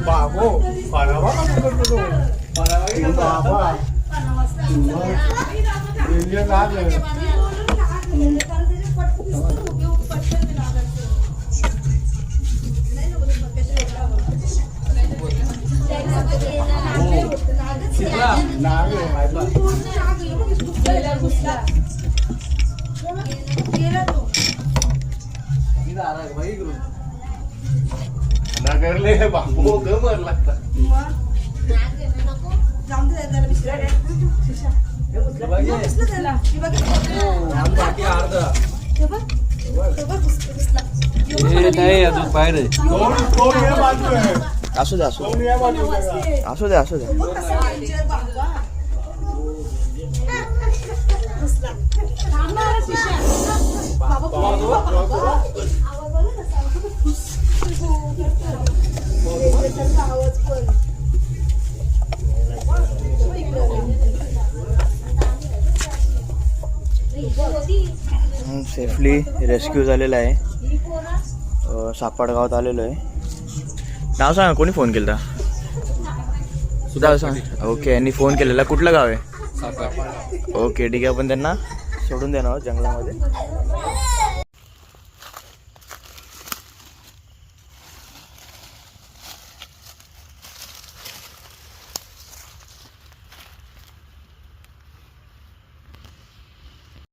बाबो पारावा का करतो तो बाबा इंडियन नाग आहे नाग नगरले बाबू गमर लागतात अजून बाहेर आहे. असू दे असू दे असू दे असू दे. सेफली रेस्क्यू झालेला आहे. सापड गावात आलेलो आहे. नाव सांगा, कोणी फोन केला? सुद्धा सांग. ओके, यांनी फोन केलेला. कुठलं गाव आहे? ओके ठीक आहे, आपण त्यांना सोडून देणार जंगलामध्ये.